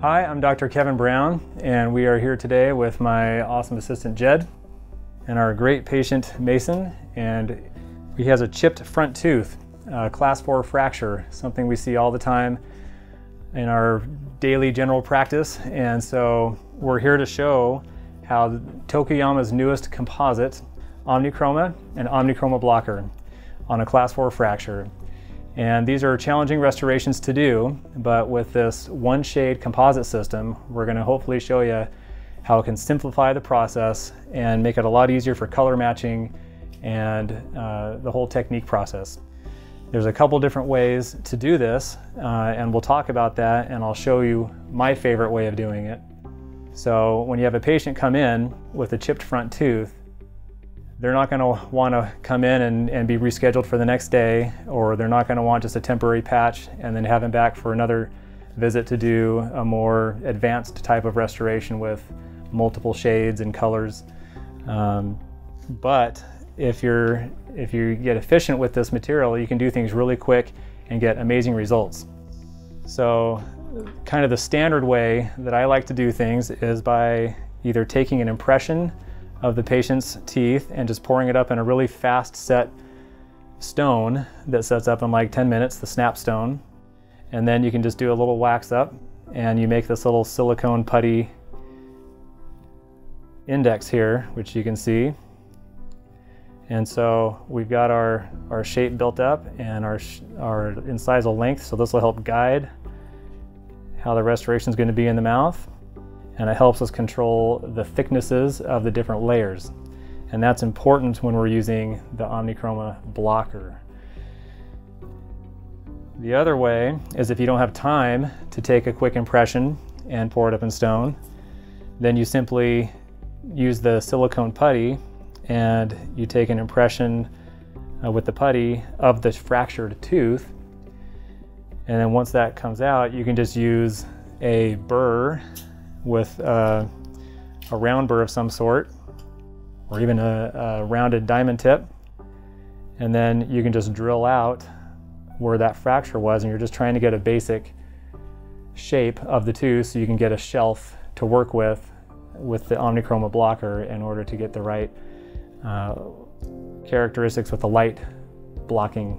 Hi, I'm Dr. Kevin Brown, and we are here today with my awesome assistant Jed and our great patient Mason, and he has a chipped front tooth, class 4 fracture, something we see all the time in our daily general practice. And so we're here to show how Tokuyama's newest composite, OMNICHROMA and OMNICHROMA Blocker, on a class 4 fracture. And these are challenging restorations to do, but with this one shade composite system, we're going to hopefully show you how it can simplify the process and make it a lot easier for color matching and the whole technique process. There's a couple different ways to do this, and we'll talk about that, and I'll show you my favorite way of doing it. So when you have a patient come in with a chipped front tooth, they're not going to want to come in and be rescheduled for the next day, or they're not going to want just a temporary patch and then have them back for another visit to do a more advanced type of restoration with multiple shades and colors. But if you get efficient with this material, you can do things really quick and get amazing results. So kind of the standard way that I like to do things is by either taking an impression of the patient's teeth and just pouring it up in a really fast set stone that sets up in like 10 minutes, the snap stone. And then you can just do a little wax up and you make this little silicone putty index here, which you can see. And so we've got our shape built up and our incisal length, so this will help guide how the restoration is going to be in the mouth. And it helps us control the thicknesses of the different layers. And that's important when we're using the OMNICHROMA Blocker. The other way is if you don't have time to take a quick impression and pour it up in stone, then you simply use the silicone putty and you take an impression with the putty of the fractured tooth. And then once that comes out, you can just use a burr with a round burr of some sort, or even a rounded diamond tip. And then you can just drill out where that fracture was, and you're just trying to get a basic shape of the tooth so you can get a shelf to work with the OMNICHROMA Blocker in order to get the right characteristics with the light blocking.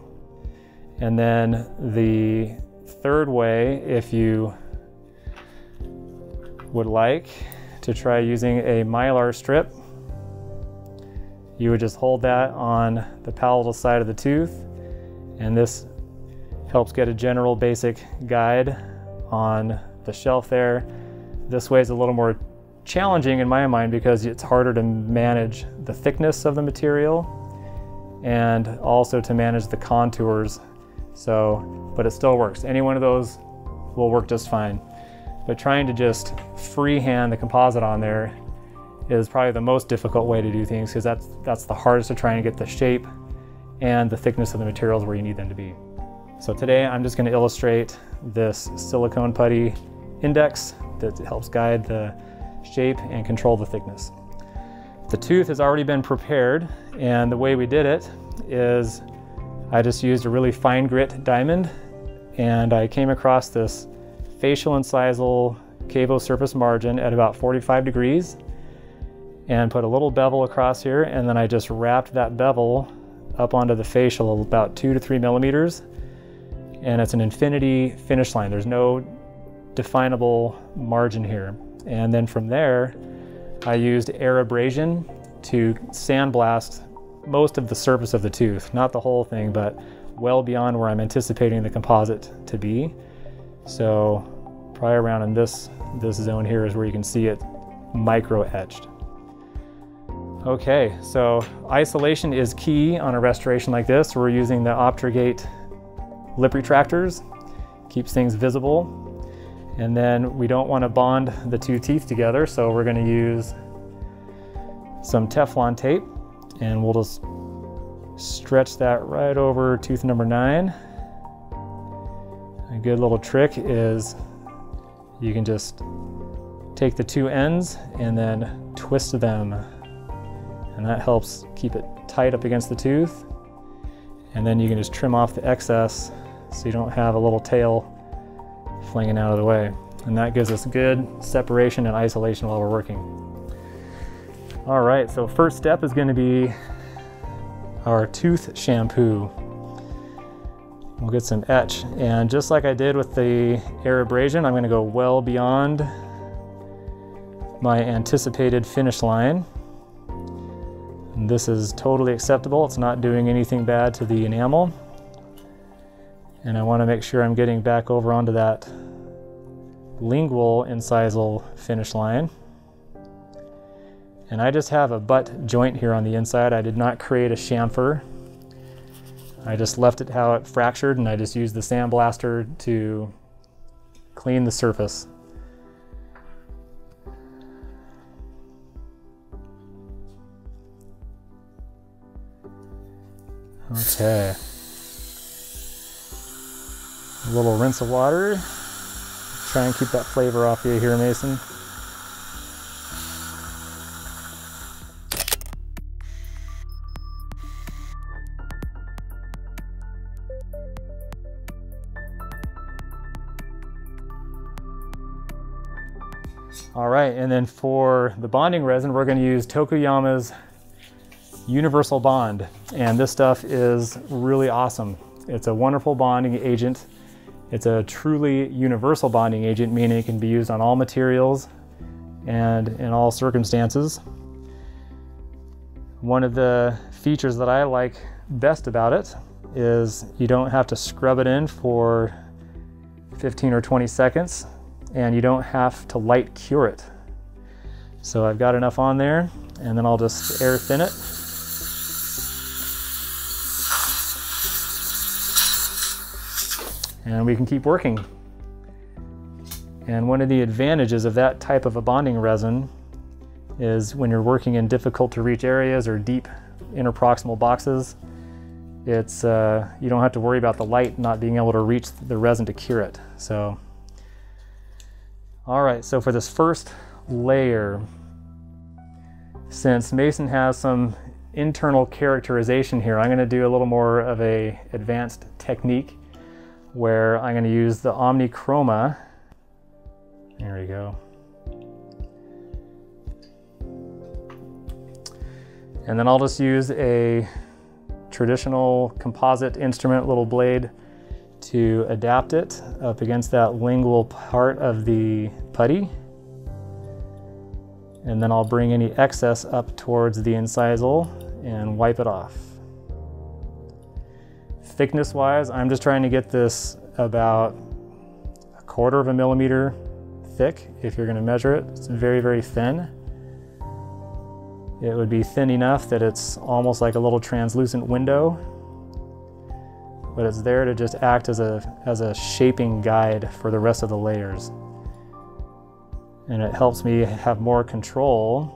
And then the third way, if you would like to try using a mylar strip, you would just hold that on the palatal side of the tooth, and this helps get a general basic guide on the shelf there. This way is a little more challenging in my mind because it's harder to manage the thickness of the material and also to manage the contours. But it still works. Any one of those will work just fine. But trying to just freehand the composite on there is probably the most difficult way to do things, because that's the hardest to try and get the shape and the thickness of the materials where you need them to be. So today I'm just going to illustrate this silicone putty index that helps guide the shape and control the thickness. The tooth has already been prepared, and the way we did it is I just used a really fine grit diamond, and I came across this facial incisal cavo surface margin at about 45 degrees and put a little bevel across here, and then I just wrapped that bevel up onto the facial about 2 to 3 millimeters, and it's an infinity finish line. There's no definable margin here. And then from there I used air abrasion to sandblast most of the surface of the tooth, not the whole thing, but well beyond where I'm anticipating the composite to be. So probably around in this zone here is where you can see it micro etched. Okay, so isolation is key on a restoration like this. We're using the Optrogate lip retractors, keeps things visible. And then we don't want to bond the two teeth together, so we're going to use some Teflon tape, and we'll just stretch that right over tooth number 9. A good little trick is you can just take the two ends and then twist them, and that helps keep it tight up against the tooth. And then you can just trim off the excess so you don't have a little tail flinging out of the way. And that gives us good separation and isolation while we're working. All right, so first step is going to be our tooth shampoo. We'll get some etch, and just like I did with the air abrasion, I'm going to go well beyond my anticipated finish line. And this is totally acceptable. It's not doing anything bad to the enamel. And I want to make sure I'm getting back over onto that lingual incisal finish line. And I just have a butt joint here on the inside. I did not create a chamfer. I just left it how it fractured, and I just used the sandblaster to clean the surface. Okay. A little rinse of water. Try and keep that flavor off you here, Mason. All right, and then for the bonding resin, we're going to use Tokuyama's Universal Bond. And this stuff is really awesome. It's a wonderful bonding agent. It's a truly universal bonding agent, meaning it can be used on all materials and in all circumstances. One of the features that I like best about it is you don't have to scrub it in for 15 or 20 seconds, and you don't have to light cure it. So I've got enough on there, and then I'll just air thin it. And we can keep working. And one of the advantages of that type of a bonding resin is when you're working in difficult to reach areas or deep interproximal boxes, it's you don't have to worry about the light not being able to reach the resin to cure it. So, all right, so for this first layer, since Mason has some internal characterization here, I'm going to do a little more of a advanced technique where I'm going to use the OMNICHROMA. There we go. And then I'll just use a traditional composite instrument little blade to adapt it up against that lingual part of the putty. And then I'll bring any excess up towards the incisal and wipe it off. Thickness wise, I'm just trying to get this about 1/4 of a millimeter thick. If you're going to measure it, it's very, very thin. It would be thin enough that it's almost like a little translucent window, but it's there to just act as a shaping guide for the rest of the layers. And it helps me have more control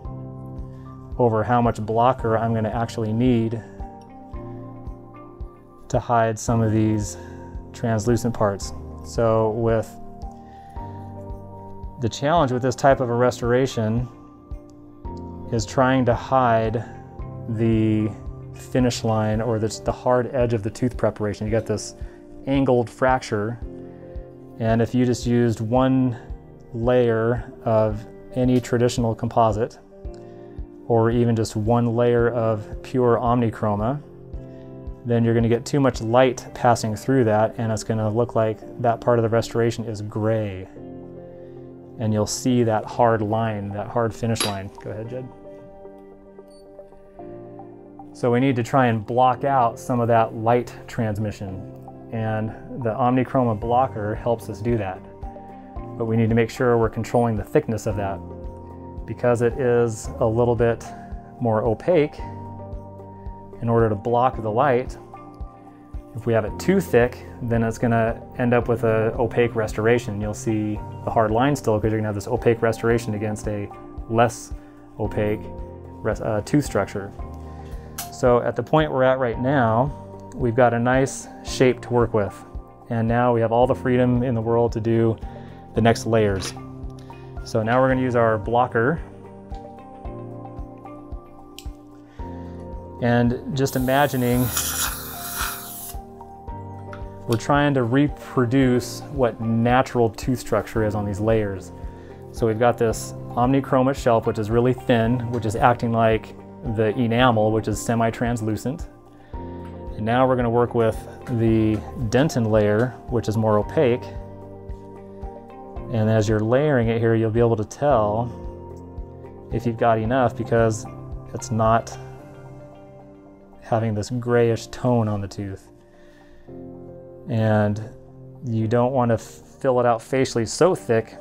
over how much blocker I'm going to actually need to hide some of these translucent parts. So with the challenge with this type of a restoration is trying to hide the finish line or the hard edge of the tooth preparation. You got this angled fracture, and if you just used one layer of any traditional composite or even just one layer of pure OMNICHROMA, then you're going to get too much light passing through that, and it's going to look like that part of the restoration is gray. And you'll see that hard line, that hard finish line. Go ahead, Jed. So we need to try and block out some of that light transmission, and the OMNICHROMA Blocker helps us do that. But we need to make sure we're controlling the thickness of that. Because it is a little bit more opaque, in order to block the light, if we have it too thick, then it's going to end up with an opaque restoration. You'll see the hard line still because you're going to have this opaque restoration against a less opaque tooth structure. So at the point we're at right now, we've got a nice shape to work with. And now we have all the freedom in the world to do the next layers. So now we're going to use our blocker. And just imagining we're trying to reproduce what natural tooth structure is on these layers. So we've got this OMNICHROMA shelf, which is really thin, which is acting like the enamel, which is semi-translucent. And now we're going to work with the dentin layer, which is more opaque. And as you're layering it here, you'll be able to tell if you've got enough, because it's not having this grayish tone on the tooth. And you don't want to fill it out facially so thick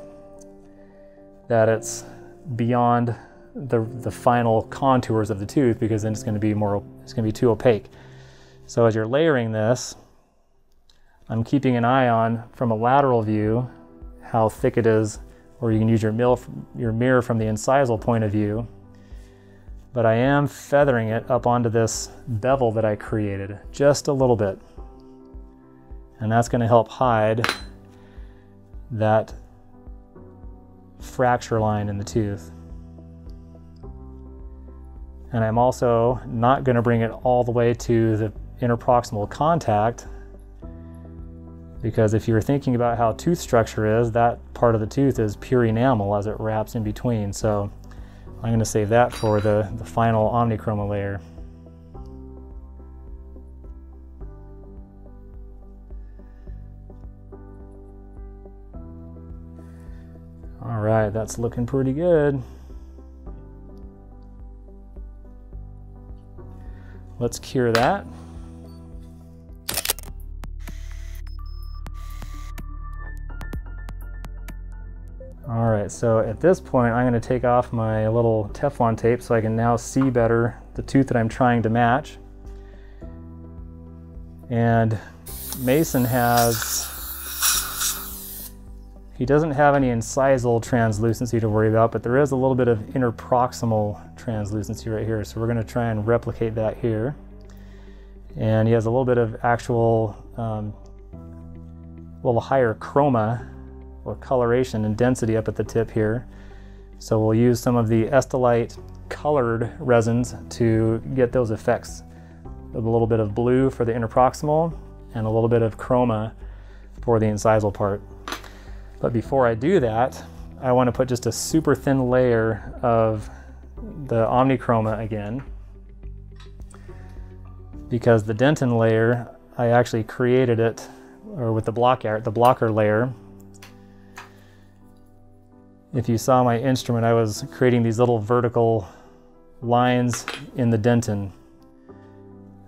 that it's beyond the final contours of the tooth, because then it's going to be too opaque. So as you're layering this, I'm keeping an eye on, from a lateral view, how thick it is, or you can use your mirror from the incisal point of view. But I am feathering it up onto this bevel that I created, just a little bit. And that's going to help hide that fracture line in the tooth. And I'm also not going to bring it all the way to the interproximal contact, because if you're thinking about how tooth structure is, that part of the tooth is pure enamel as it wraps in between. So I'm going to save that for the final OMNICHROMA layer. All right, that's looking pretty good. Let's cure that. All right, so at this point, I'm going to take off my little Teflon tape so I can now see better the tooth that I'm trying to match. And Mason he doesn't have any incisal translucency to worry about, but there is a little bit of interproximal translucency right here. So we're going to try and replicate that here. And he has a little bit of actual, little higher chroma or coloration and density up at the tip here. So we'll use some of the Estelite colored resins to get those effects. A little bit of blue for the interproximal and a little bit of chroma for the incisal part. But before I do that, I want to put just a super thin layer of the OMNICHROMA again, because the dentin layer, I actually created it, or with the blocker layer. If you saw my instrument, I was creating these little vertical lines in the dentin,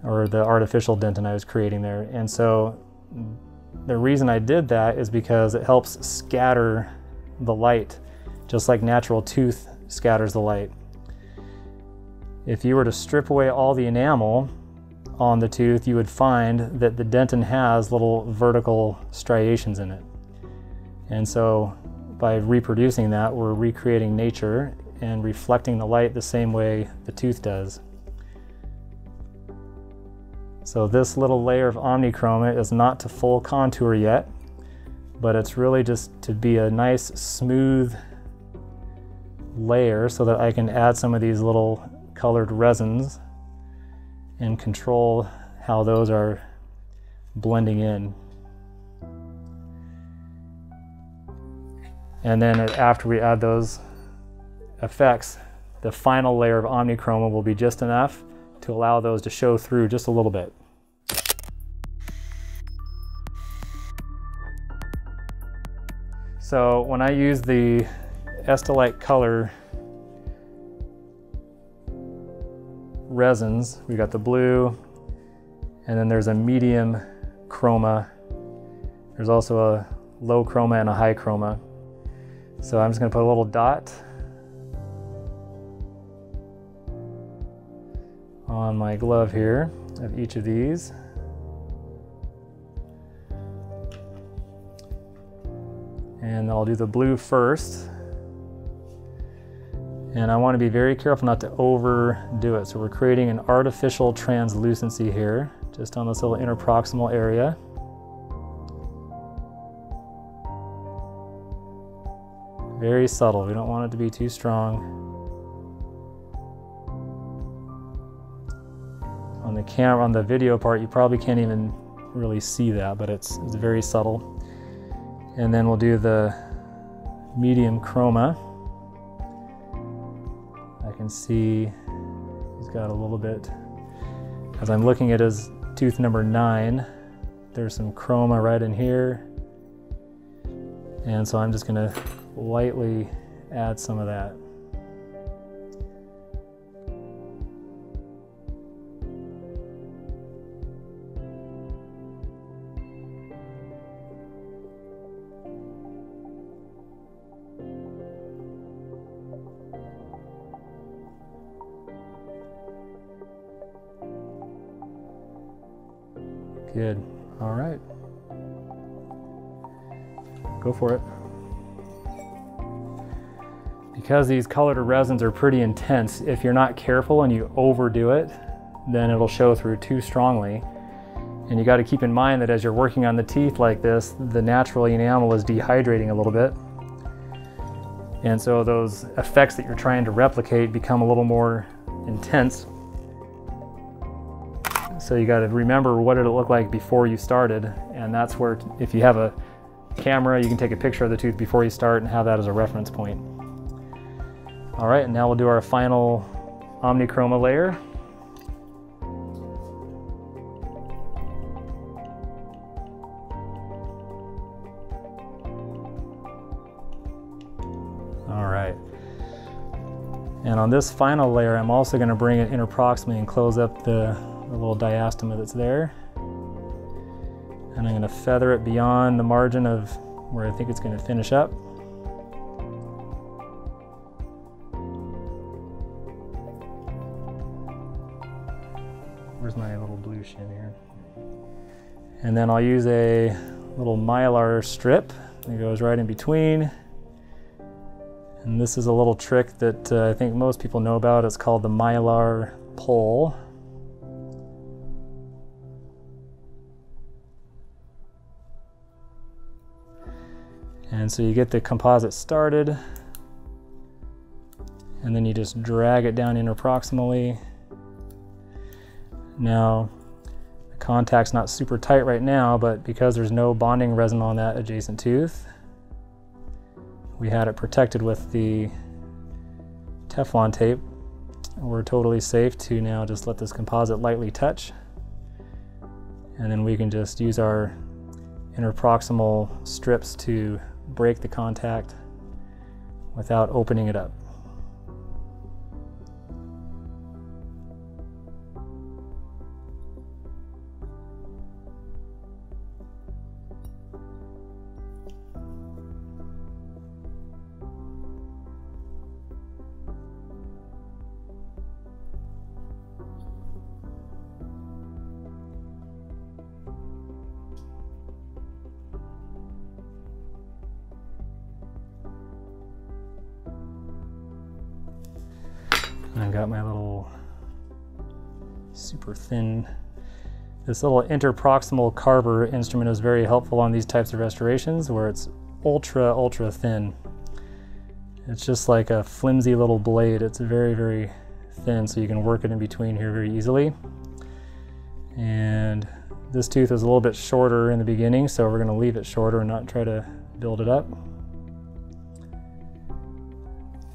or the artificial dentin I was creating there. And so the reason I did that is because it helps scatter the light, just like natural tooth scatters the light. If you were to strip away all the enamel on the tooth, you would find that the dentin has little vertical striations in it. And so by reproducing that, we're recreating nature and reflecting the light the same way the tooth does. So this little layer of OMNICHROMA is not to full contour yet, but it's really just to be a nice smooth layer so that I can add some of these little colored resins and control how those are blending in. And then after we add those effects, the final layer of OMNICHROMA will be just enough to allow those to show through just a little bit. So when I use the Estelite color resins, we got the blue, and then there's a medium chroma. There's also a low chroma and a high chroma. So I'm just going to put a little dot on my glove here of each of these. And I'll do the blue first. And I want to be very careful not to overdo it. So we're creating an artificial translucency here, just on this little interproximal area. Very subtle, we don't want it to be too strong. On the camera, on the video part, you probably can't even really see that, but it's very subtle. And then we'll do the medium chroma. I can see he's got a little bit, as I'm looking at his tooth number 9, there's some chroma right in here. And so I'm just gonna lightly add some of that. Good. All right. Go for it. Because these colored resins are pretty intense, if you're not careful and you overdo it, then it'll show through too strongly. And you got to keep in mind that as you're working on the teeth like this, the natural enamel is dehydrating a little bit. And so those effects that you're trying to replicate become a little more intense. So you got to remember what did it look like before you started, and that's where, if you have a camera, you can take a picture of the tooth before you start and have that as a reference point. All right, and now we'll do our final OMNICHROMA layer. All right. And on this final layer, I'm also going to bring it interproximally and close up the little diastema that's there. And I'm going to feather it beyond the margin of where I think it's going to finish up. Where's my little blue shim here? And then I'll use a little mylar strip that goes right in between. And this is a little trick that I think most people know about. It's called the mylar pull. And so you get the composite started, and then you just drag it down interproximally. Now, the contact's not super tight right now, but because there's no bonding resin on that adjacent tooth, we had it protected with the Teflon tape. We're totally safe to now just let this composite lightly touch. And then we can just use our interproximal strips to break the contact without opening it up. I've got my little super thin, this little interproximal carver instrument is very helpful on these types of restorations where it's ultra thin. It's just like a flimsy little blade. It's very thin, so you can work it in between here very easily. And this tooth is a little bit shorter in the beginning, so we're going to leave it shorter and not try to build it up.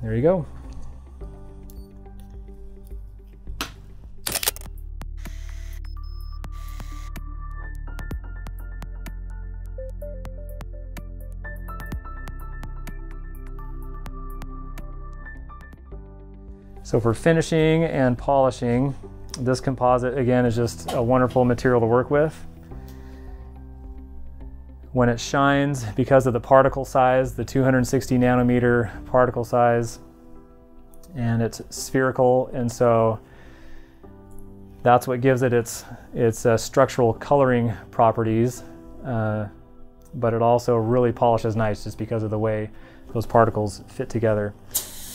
There you go. So for finishing and polishing, this composite again is just a wonderful material to work with. When it shines, because of the particle size, the 260 nanometer particle size, and it's spherical, and so that's what gives it its structural coloring properties, but it also really polishes nice just because of the way those particles fit together.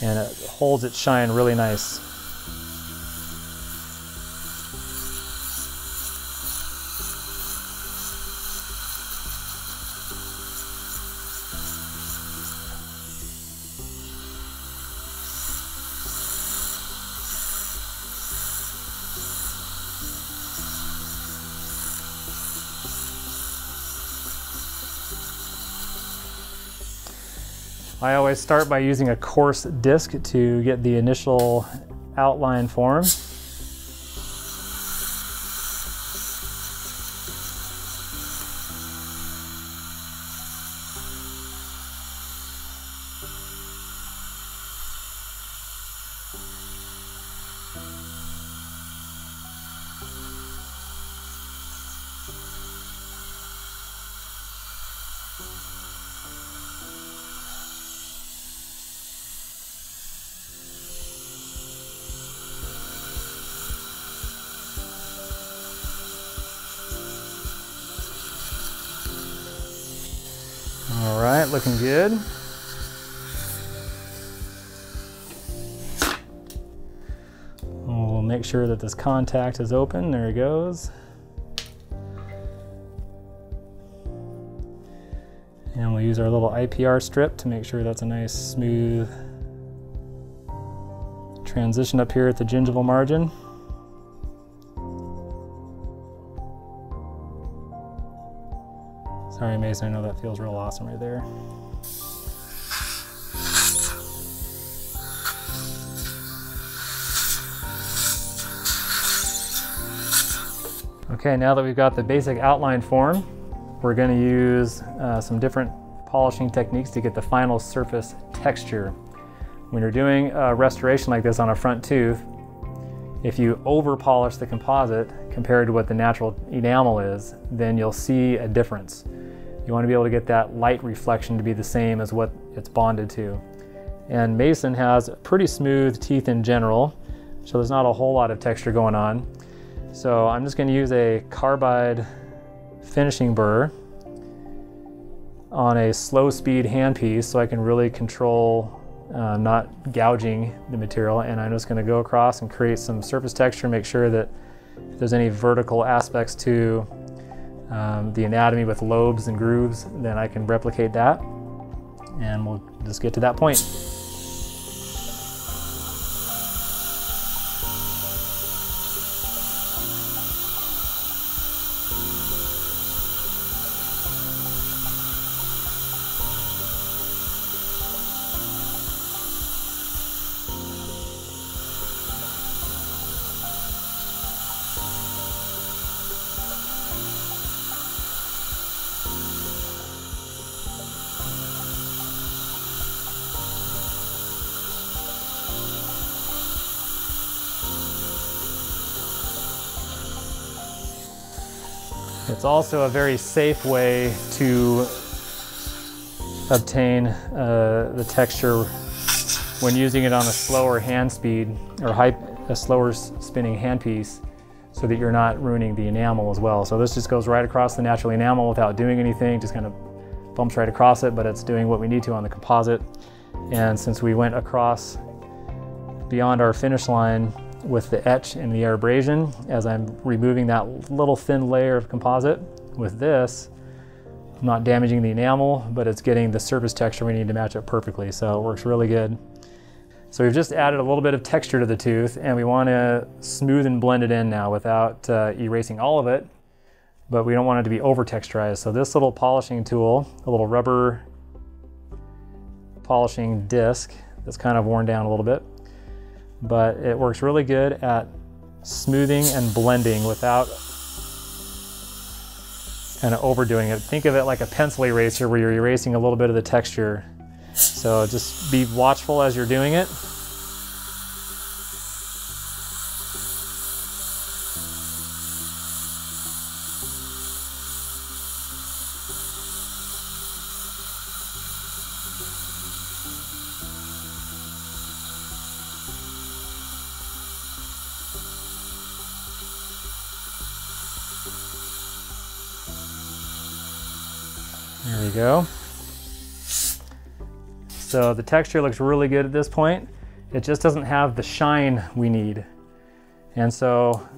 And it holds its shine really nice. I always start by using a coarse disc to get the initial outline form. All right, looking good. We'll make sure that this contact is open. There it goes. And we'll use our little IPR strip to make sure that's a nice smooth transition up here at the gingival margin. Sorry, Mason, I know that feels real awesome right there. Okay, now that we've got the basic outline form, we're going to use some different polishing techniques to get the final surface texture. When you're doing a restoration like this on a front tooth, if you over polish the composite compared to what the natural enamel is, then you'll see a difference. You want to be able to get that light reflection to be the same as what it's bonded to. And Mason has pretty smooth teeth in general, so there's not a whole lot of texture going on. So I'm just going to use a carbide finishing burr on a slow speed handpiece so I can really control not gouging the material, and I'm just going to go across and create some surface texture, make sure that if there's any vertical aspects to the anatomy with lobes and grooves, then I can replicate that, and we'll just get to that point. It's also a very safe way to obtain the texture when using it on a slower hand speed or a slower spinning handpiece, so that you're not ruining the enamel as well. So this just goes right across the natural enamel without doing anything, just kind of bumps right across it, but it's doing what we need to on the composite. And since we went across beyond our finish line with the etch and the air abrasion, as I'm removing that little thin layer of composite, with this, I'm not damaging the enamel, but it's getting the surface texture we need to match it perfectly, so it works really good. So we've just added a little bit of texture to the tooth, and we want to smooth and blend it in now without erasing all of it, but we don't want it to be over texturized. So this little polishing tool, a little rubber polishing disc that's kind of worn down a little bit, but it works really good at smoothing and blending without kind of overdoing it. Think of it like a pencil eraser where you're erasing a little bit of the texture. So just be watchful as you're doing it. There we go. So the texture looks really good at this point. It just doesn't have the shine we need. And so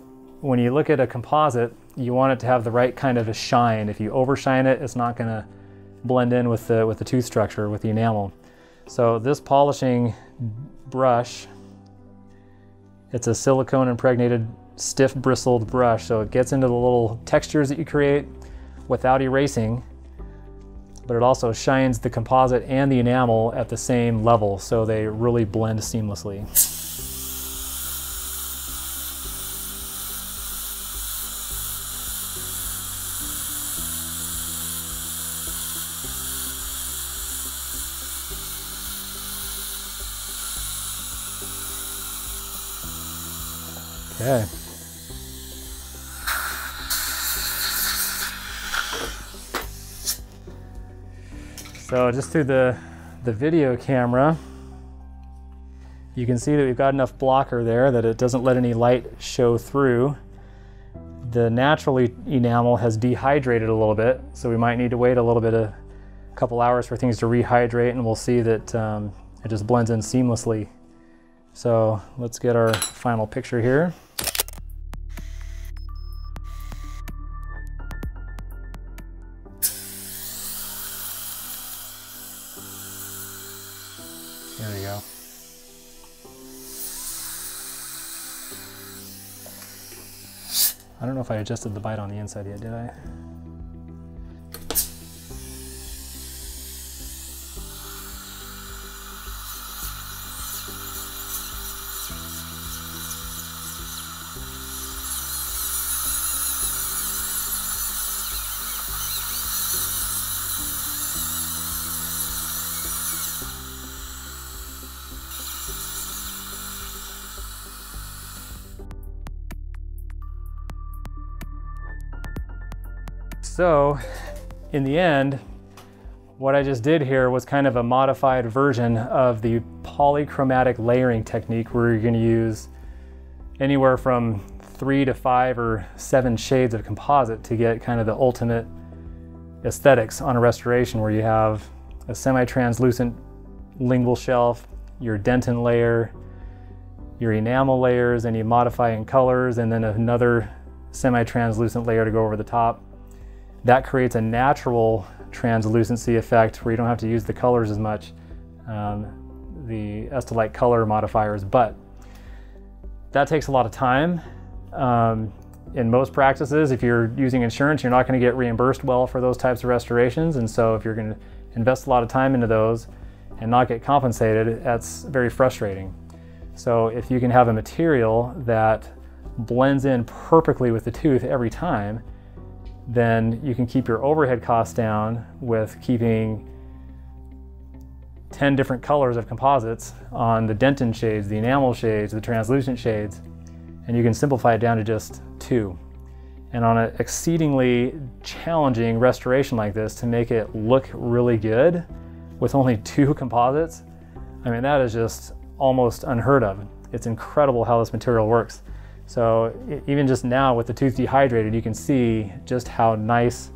when you look at a composite, you want it to have the right kind of a shine. If you overshine it, it's not gonna blend in with the tooth structure, with the enamel. So this polishing brush, it's a silicone impregnated stiff bristled brush, so it gets into the little textures that you create without erasing. but it also shines the composite and the enamel at the same level, so they really blend seamlessly. Okay. So just through the video camera, you can see that we've got enough blocker there that it doesn't let any light show through. The natural enamel has dehydrated a little bit, so we might need to wait a couple hours for things to rehydrate, and we'll see that it just blends in seamlessly. So let's get our final picture here. There you go. I don't know if I adjusted the bite on the inside yet, did I? So in the end, what I just did here was kind of a modified version of the polychromatic layering technique, where you're going to use anywhere from 3 to 5 or 7 shades of composite to get kind of the ultimate aesthetics on a restoration, where you have a semi-translucent lingual shelf, your dentin layer, your enamel layers, and you modify in colors, and then another semi-translucent layer to go over the top. That creates a natural translucency effect where you don't have to use the colors as much, the Estelite color modifiers, but that takes a lot of time. In most practices, if you're using insurance, you're not going to get reimbursed well for those types of restorations, and so if you're going to invest a lot of time into those and not get compensated, that's very frustrating. So if you can have a material that blends in perfectly with the tooth every time, then you can keep your overhead costs down with keeping 10 different colors of composites on the dentin shades, the enamel shades, the translucent shades, and you can simplify it down to just 2. And on an exceedingly challenging restoration like this, to make it look really good with only 2 composites, I mean, that is just almost unheard of. It's incredible how this material works. So even just now with the tooth dehydrated, you can see just how nice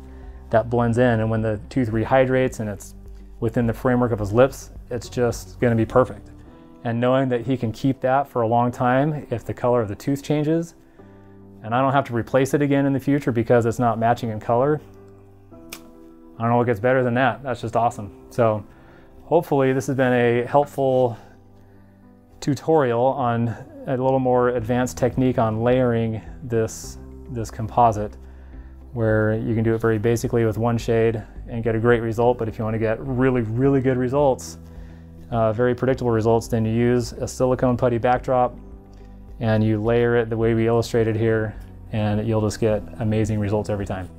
that blends in. And when the tooth rehydrates and it's within the framework of his lips, it's just going to be perfect. And knowing that he can keep that for a long time if the color of the tooth changes, and I don't have to replace it again in the future because it's not matching in color, I don't know what gets better than that. That's just awesome. So hopefully this has been a helpful tutorial on a little more advanced technique on layering this composite, where you can do it very basically with 1 shade and get a great result. But if you want to get really, really good results, very predictable results, then you use a silicone putty backdrop and you layer it the way we illustrated here, and you'll just get amazing results every time.